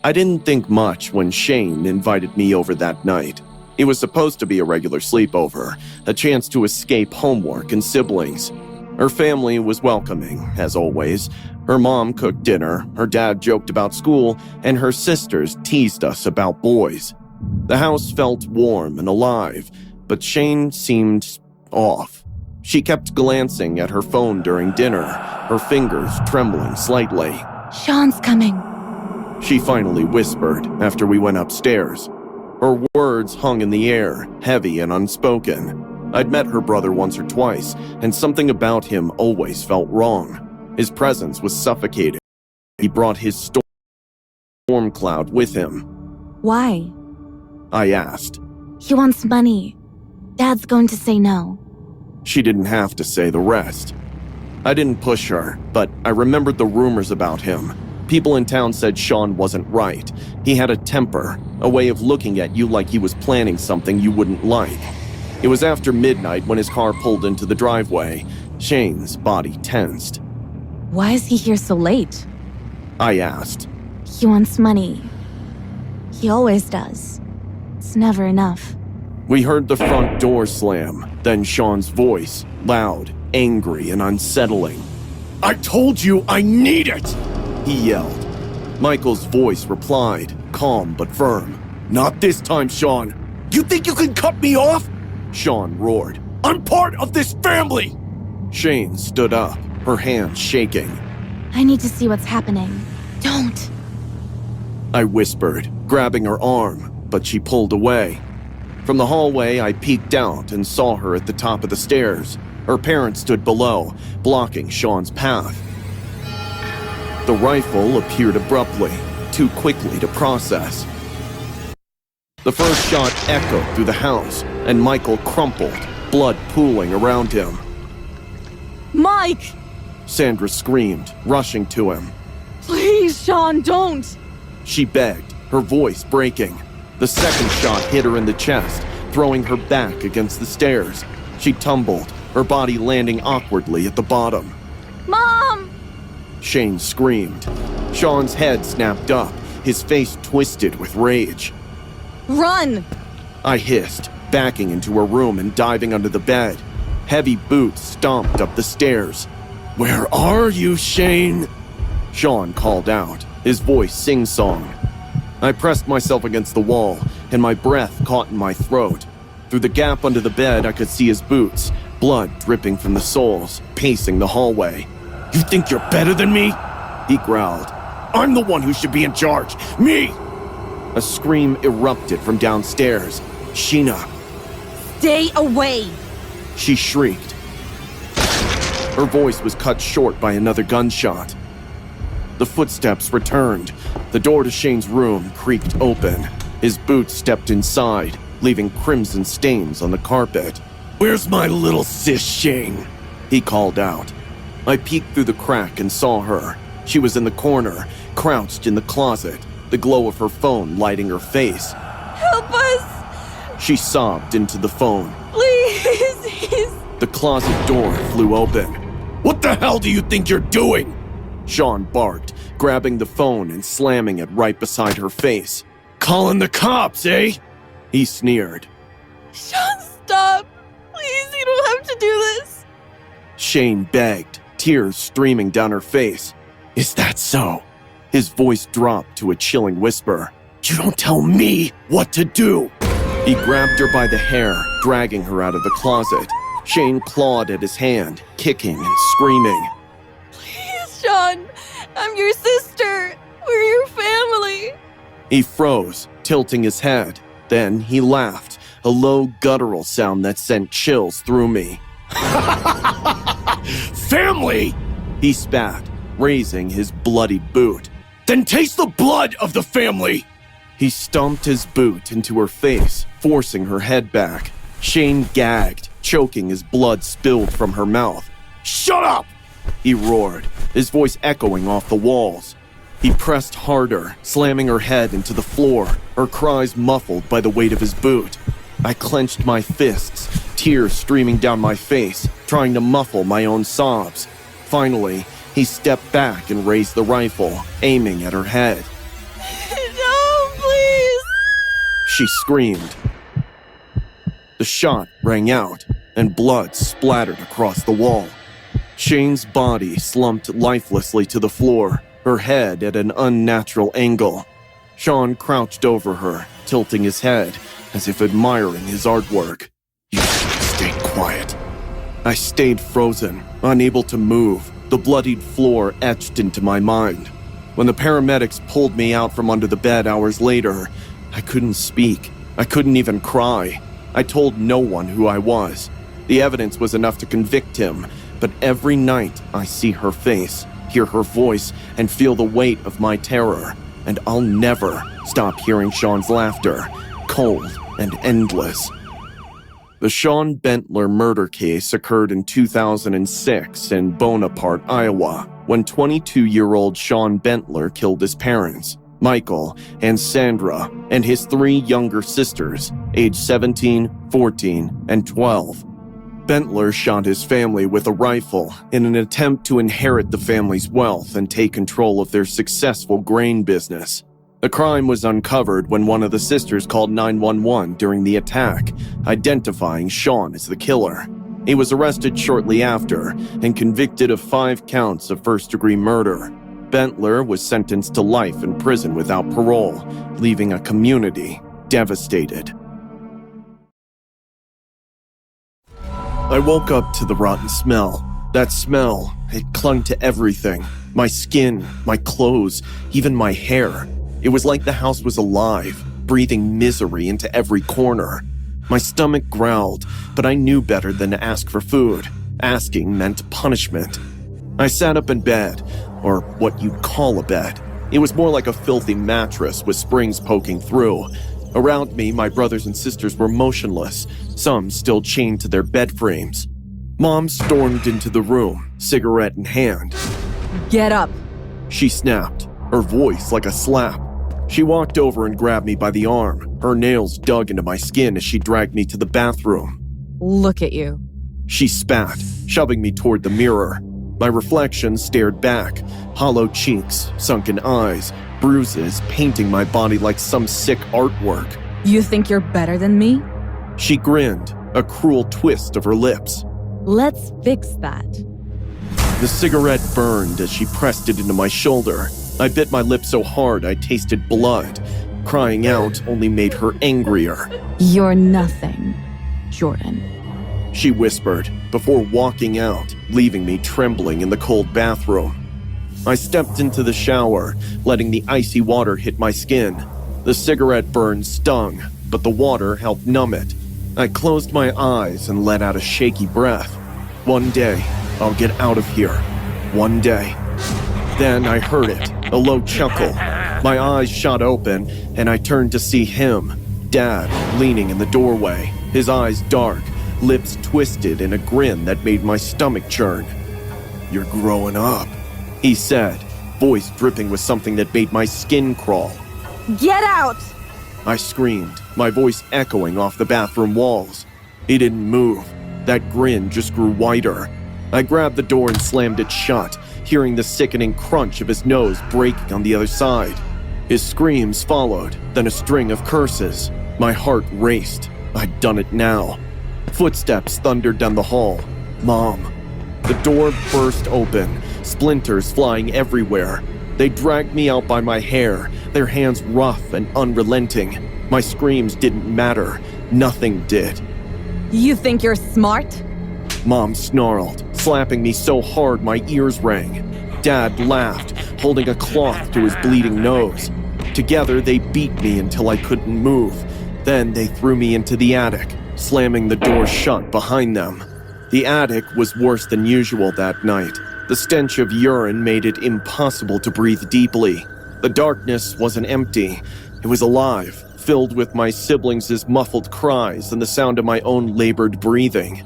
I didn't think much when Shane invited me over that night. It was supposed to be a regular sleepover, a chance to escape homework and siblings. Her family was welcoming, as always. Her mom cooked dinner, her dad joked about school, and her sisters teased us about boys. The house felt warm and alive, but Shane seemed off. She kept glancing at her phone during dinner, her fingers trembling slightly. "Sean's coming," she finally whispered after we went upstairs. Her words hung in the air, heavy and unspoken. I'd met her brother once or twice, and something about him always felt wrong. His presence was suffocating. He brought his storm cloud with him. "Why?" I asked. "He wants money. Dad's going to say no." She didn't have to say the rest. I didn't push her, but I remembered the rumors about him. People in town said Sean wasn't right. He had a temper, a way of looking at you like he was planning something you wouldn't like. It was after midnight when his car pulled into the driveway. Shane's body tensed. "Why is he here so late?" I asked. "He wants money. He always does. It's never enough." We heard the front door slam, then Sean's voice, loud, angry, and unsettling. "I told you I need it!" he yelled. Michael's voice replied, calm but firm. "Not this time, Sean. You think you can cut me off?" Sean roared. "I'm part of this family!" Shane stood up, her hands shaking. "I need to see what's happening. Don't." I whispered, grabbing her arm, but she pulled away. From the hallway, I peeked out and saw her at the top of the stairs. Her parents stood below, blocking Sean's path. The rifle appeared abruptly, too quickly to process. The first shot echoed through the house, and Michael crumpled, blood pooling around him. "Mike!" Sandra screamed, rushing to him. "Please, Sean, don't!" She begged, her voice breaking. The second shot hit her in the chest, throwing her back against the stairs. She tumbled, her body landing awkwardly at the bottom. "Mom!" Shane screamed. Sean's head snapped up, his face twisted with rage. "Run!" I hissed, backing into her room and diving under the bed. Heavy boots stomped up the stairs. "Where are you, Shane?" Sean called out, his voice sing-song. I pressed myself against the wall, and my breath caught in my throat. Through the gap under the bed, I could see his boots, blood dripping from the soles, pacing the hallway. "You think you're better than me?" he growled. "I'm the one who should be in charge. Me!" A scream erupted from downstairs. "Sheena!" "Stay away!" she shrieked. Her voice was cut short by another gunshot. The footsteps returned. The door to Shane's room creaked open. His boots stepped inside, leaving crimson stains on the carpet. "Where's my little sis, Shane?" he called out. I peeked through the crack and saw her. She was in the corner, crouched in the closet, the glow of her phone lighting her face. "Help us!" She sobbed into the phone. "Please!" The closet door flew open. "What the hell do you think you're doing?" Sean barked, grabbing the phone and slamming it right beside her face. "Calling the cops, eh?" he sneered. "Sean, stop! Please, you don't have to do this!" Shane begged, tears streaming down her face. "Is that so?" His voice dropped to a chilling whisper. "You don't tell me what to do!" He grabbed her by the hair, dragging her out of the closet. Shane clawed at his hand, kicking and screaming. "Please, Sean! I'm your sister! We're your family!" He froze, tilting his head. Then he laughed, a low guttural sound that sent chills through me. "Family!" he spat, raising his bloodied boot. "Then taste the blood of the family!" He stomped his boot into her face, forcing her head back. Shane gagged, choking as blood spilled from her mouth. "Shut up!" he roared, his voice echoing off the walls. He pressed harder, slamming her head into the floor, her cries muffled by the weight of his boot. I clenched my fists, tears streaming down my face, trying to muffle my own sobs. Finally, he stepped back and raised the rifle, aiming at her head. she screamed. The shot rang out, and blood splattered across the wall. Shane's body slumped lifelessly to the floor, her head at an unnatural angle. Sean crouched over her, tilting his head, as if admiring his artwork. You should have stayed quiet. I stayed frozen, unable to move, the bloodied floor etched into my mind. When the paramedics pulled me out from under the bed hours later, I couldn't speak. I couldn't even cry. I told no one who I was. The evidence was enough to convict him, but every night I see her face, hear her voice, and feel the weight of my terror. And I'll never stop hearing Sean's laughter, cold and endless. The Sean Bentler murder case occurred in 2006 in Bonaparte, Iowa, when 22-year-old Sean Bentler killed his parents, Michael and Sandra, and his 3 younger sisters, aged 17, 14, and 12. Bentler shot his family with a rifle in an attempt to inherit the family's wealth and take control of their successful grain business. The crime was uncovered when one of the sisters called 911 during the attack, identifying Sean as the killer. He was arrested shortly after and convicted of 5 counts of first-degree murder. Bentler was sentenced to life in prison without parole, leaving a community devastated. I woke up to the rotten smell. That smell, it clung to everything. My skin, my clothes, even my hair. It was like the house was alive, breathing misery into every corner. My stomach growled, but I knew better than to ask for food. Asking meant punishment. I sat up in bed, or what you'd call a bed. It was more like a filthy mattress with springs poking through. Around me, my brothers and sisters were motionless, some still chained to their bed frames. Mom stormed into the room, cigarette in hand. Get up. She snapped, her voice like a slap. She walked over and grabbed me by the arm, her nails dug into my skin as she dragged me to the bathroom. Look at you. She spat, shoving me toward the mirror. My reflection stared back, hollow cheeks, sunken eyes, bruises painting my body like some sick artwork. You think you're better than me? She grinned, a cruel twist of her lips. Let's fix that. The cigarette burned as she pressed it into my shoulder. I bit my lip so hard I tasted blood. Crying out only made her angrier. You're nothing, Jordan. She whispered, before walking out, leaving me trembling in the cold bathroom. I stepped into the shower, letting the icy water hit my skin. The cigarette burn stung, but the water helped numb it. I closed my eyes and let out a shaky breath. One day, I'll get out of here. One day. Then I heard it, a low chuckle. My eyes shot open, and I turned to see him, Dad, leaning in the doorway, his eyes dark, lips twisted in a grin that made my stomach churn. "You're growing up," he said, voice dripping with something that made my skin crawl. Get out! I screamed, my voice echoing off the bathroom walls. He didn't move. That grin just grew wider. I grabbed the door and slammed it shut, hearing the sickening crunch of his nose breaking on the other side. His screams followed, then a string of curses. My heart raced. I'd done it now. Footsteps thundered down the hall. Mom. The door burst open, splinters flying everywhere. They dragged me out by my hair, their hands rough and unrelenting. My screams didn't matter. Nothing did. You think you're smart? Mom snarled, slapping me so hard my ears rang. Dad laughed, holding a cloth to his bleeding nose. Together, they beat me until I couldn't move. Then they threw me into the attic, slamming the door shut behind them. The attic was worse than usual that night. The stench of urine made it impossible to breathe deeply. The darkness wasn't empty. It was alive, filled with my siblings' muffled cries and the sound of my own labored breathing.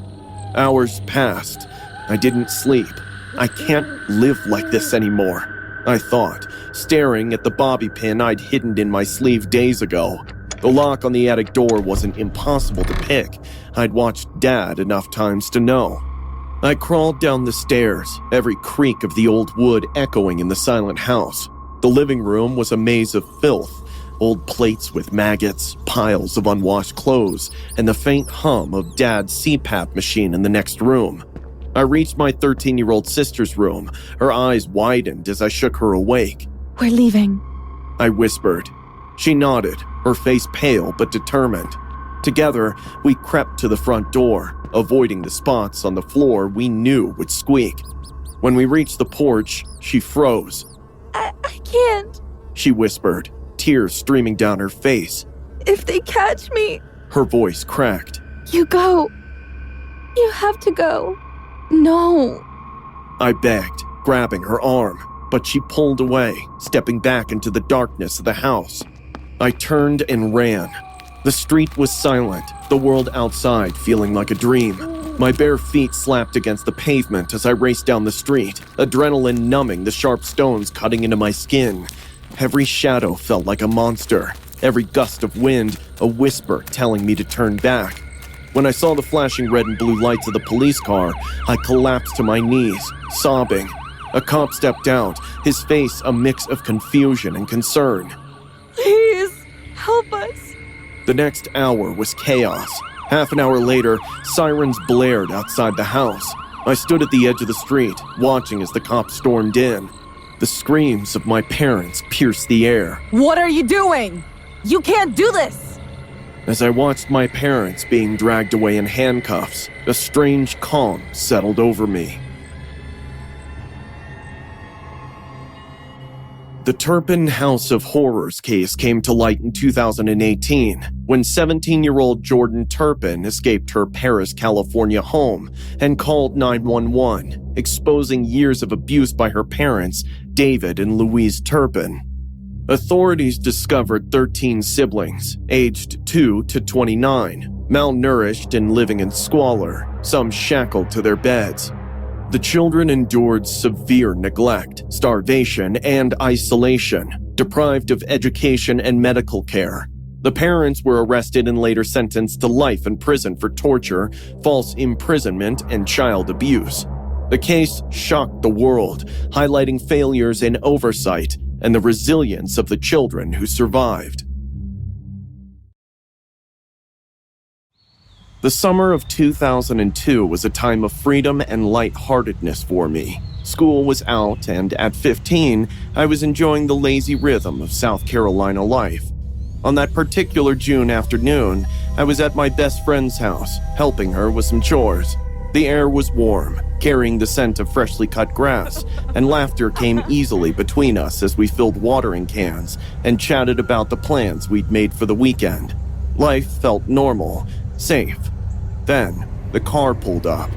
Hours passed. I didn't sleep. I can't live like this anymore, I thought, staring at the bobby pin I'd hidden in my sleeve days ago. The lock on the attic door wasn't impossible to pick. I'd watched Dad enough times to know. I crawled down the stairs, every creak of the old wood echoing in the silent house. The living room was a maze of filth. Old plates with maggots, piles of unwashed clothes, and the faint hum of Dad's CPAP machine in the next room. I reached my 13-year-old sister's room. Her eyes widened as I shook her awake. We're leaving. I whispered. She nodded, her face pale but determined. Together, we crept to the front door, avoiding the spots on the floor we knew would squeak. When we reached the porch, she froze. I can't. She whispered, tears streaming down her face. If they catch me. Her voice cracked. You go. You have to go. No. I begged, grabbing her arm, but she pulled away, stepping back into the darkness of the house. I turned and ran. The street was silent, the world outside feeling like a dream. My bare feet slapped against the pavement as I raced down the street, adrenaline numbing the sharp stones cutting into my skin. Every shadow felt like a monster, every gust of wind a whisper telling me to turn back. When I saw the flashing red and blue lights of the police car, I collapsed to my knees, sobbing. A cop stepped out, his face a mix of confusion and concern. Please, help us. The next hour was chaos. Half an hour later, sirens blared outside the house. I stood at the edge of the street, watching as the cops stormed in. The screams of my parents pierced the air. What are you doing? You can't do this! As I watched my parents being dragged away in handcuffs, a strange calm settled over me. The Turpin House of Horrors case came to light in 2018 when 17-year-old Jordan Turpin escaped her Paris, California home and called 911, exposing years of abuse by her parents, David and Louise Turpin. Authorities discovered 13 siblings, aged 2 to 29, malnourished and living in squalor, some shackled to their beds. The children endured severe neglect, starvation, and isolation, deprived of education and medical care. The parents were arrested and later sentenced to life in prison for torture, false imprisonment, and child abuse. The case shocked the world, highlighting failures in oversight and the resilience of the children who survived. The summer of 2002 was a time of freedom and lightheartedness for me. School was out, and at 15, I was enjoying the lazy rhythm of South Carolina life. On that particular June afternoon, I was at my best friend's house, helping her with some chores. The air was warm, carrying the scent of freshly cut grass, and laughter came easily between us as we filled watering cans and chatted about the plans we'd made for the weekend. Life felt normal, safe. Then, the car pulled up.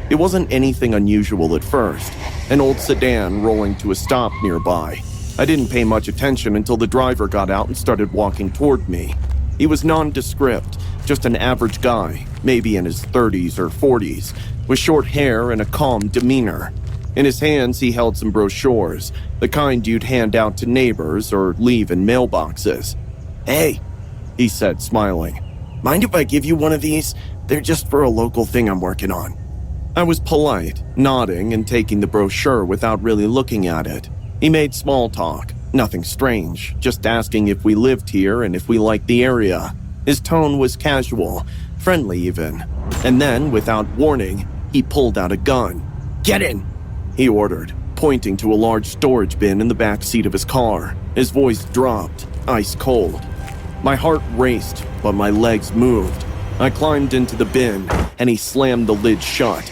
It wasn't anything unusual at first, an old sedan rolling to a stop nearby. I didn't pay much attention until the driver got out and started walking toward me. He was nondescript, just an average guy, maybe in his 30s or 40s, with short hair and a calm demeanor. In his hands, he held some brochures, the kind you'd hand out to neighbors or leave in mailboxes. "Hey," he said, smiling. "Mind if I give you one of these? They're just for a local thing I'm working on." I was polite, nodding and taking the brochure without really looking at it. He made small talk, nothing strange, just asking if we lived here and if we liked the area. His tone was casual, friendly even. And then, without warning, he pulled out a gun. "Get in," he ordered, pointing to a large storage bin in the back seat of his car. His voice dropped, ice cold. My heart raced, but my legs moved. I climbed into the bin, and he slammed the lid shut.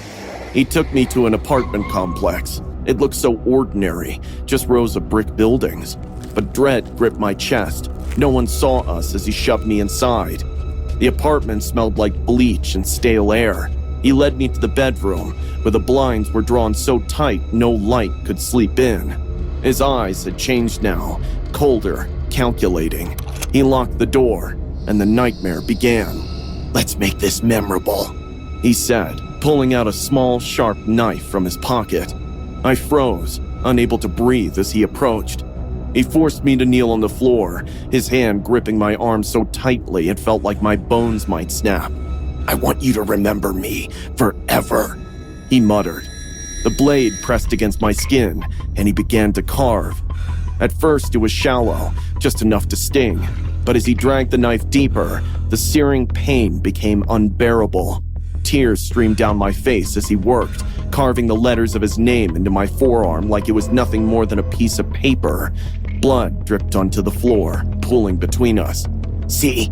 He took me to an apartment complex. It looked so ordinary, just rows of brick buildings. But dread gripped my chest. No one saw us as he shoved me inside. The apartment smelled like bleach and stale air. He led me to the bedroom, where the blinds were drawn so tight no light could sleep in. His eyes had changed now, colder, calculating. He locked the door, and the nightmare began. "Let's make this memorable," he said, pulling out a small, sharp knife from his pocket. I froze, unable to breathe as he approached. He forced me to kneel on the floor, his hand gripping my arm so tightly it felt like my bones might snap. "I want you to remember me forever," he muttered. The blade pressed against my skin, and he began to carve. At first, it was shallow, just enough to sting. But as he dragged the knife deeper, the searing pain became unbearable. Tears streamed down my face as he worked, carving the letters of his name into my forearm like it was nothing more than a piece of paper. Blood dripped onto the floor, pooling between us. "See?"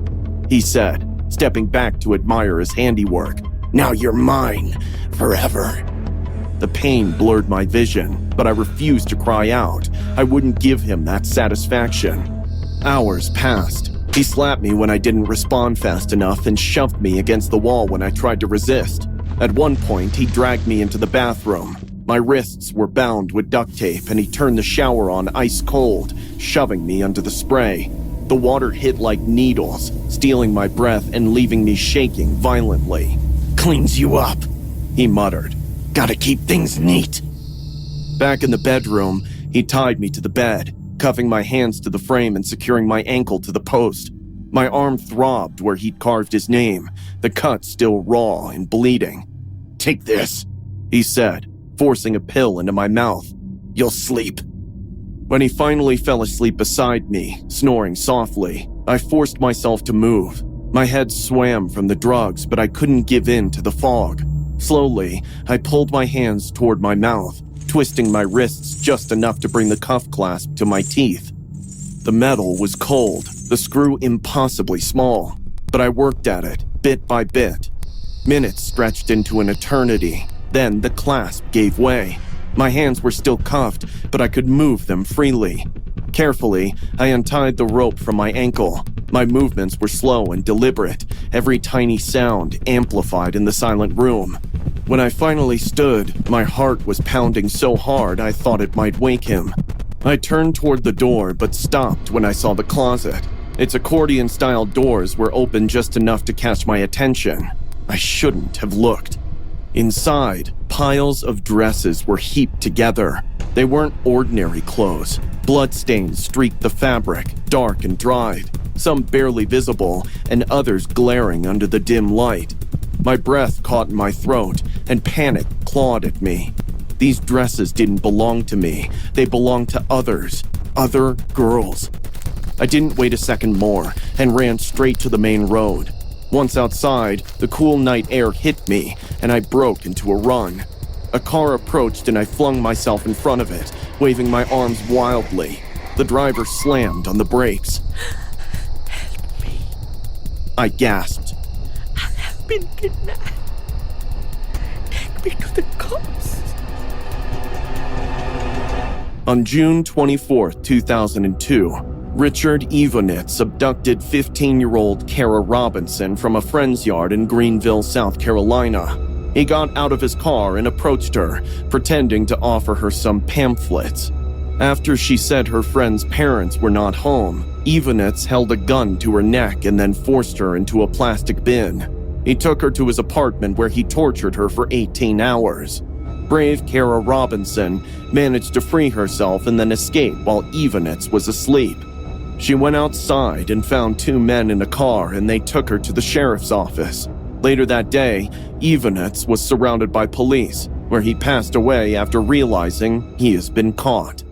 he said, stepping back to admire his handiwork. "Now you're mine, forever." The pain blurred my vision, but I refused to cry out. I wouldn't give him that satisfaction. Hours passed. He slapped me when I didn't respond fast enough and shoved me against the wall when I tried to resist. At one point, he dragged me into the bathroom. My wrists were bound with duct tape, and he turned the shower on ice cold, shoving me under the spray. The water hit like needles, stealing my breath and leaving me shaking violently. "Cleans you up," he muttered. "Gotta keep things neat." Back in the bedroom, he tied me to the bed, cuffing my hands to the frame and securing my ankle to the post. My arm throbbed where he'd carved his name, the cut still raw and bleeding. "Take this," he said, forcing a pill into my mouth. "You'll sleep." When he finally fell asleep beside me, snoring softly, I forced myself to move. My head swam from the drugs, but I couldn't give in to the fog. Slowly, I pulled my hands toward my mouth, twisting my wrists just enough to bring the cuff clasp to my teeth. The metal was cold, the screw impossibly small, but I worked at it, bit by bit. Minutes stretched into an eternity, then the clasp gave way. My hands were still cuffed, but I could move them freely. Carefully, I untied the rope from my ankle. My movements were slow and deliberate, every tiny sound amplified in the silent room. When I finally stood, my heart was pounding so hard I thought it might wake him. I turned toward the door but stopped when I saw the closet. Its accordion-style doors were open just enough to catch my attention. I shouldn't have looked. Inside, piles of dresses were heaped together. They weren't ordinary clothes. Bloodstains streaked the fabric, dark and dried, some barely visible and others glaring under the dim light. My breath caught in my throat and panic clawed at me. These dresses didn't belong to me. They belonged to others, other girls. I didn't wait a second more and ran straight to the main road. Once outside, the cool night air hit me and I broke into a run. A car approached and I flung myself in front of it, waving my arms wildly. The driver slammed on the brakes. Help me. I gasped. I have been kidnapped. Take me to the cops. On June 24, 2002, Richard Evonitz abducted 15-year-old Kara Robinson from a friend's yard in Greenville, South Carolina. He got out of his car and approached her, pretending to offer her some pamphlets. After she said her friend's parents were not home, Evonitz held a gun to her neck and then forced her into a plastic bin. He took her to his apartment where he tortured her for 18 hours. Brave Kara Robinson managed to free herself and then escape while Evonitz was asleep. She went outside and found two men in a car and they took her to the sheriff's office. Later that day, Evonitz was surrounded by police, where he passed away after realizing he has been caught.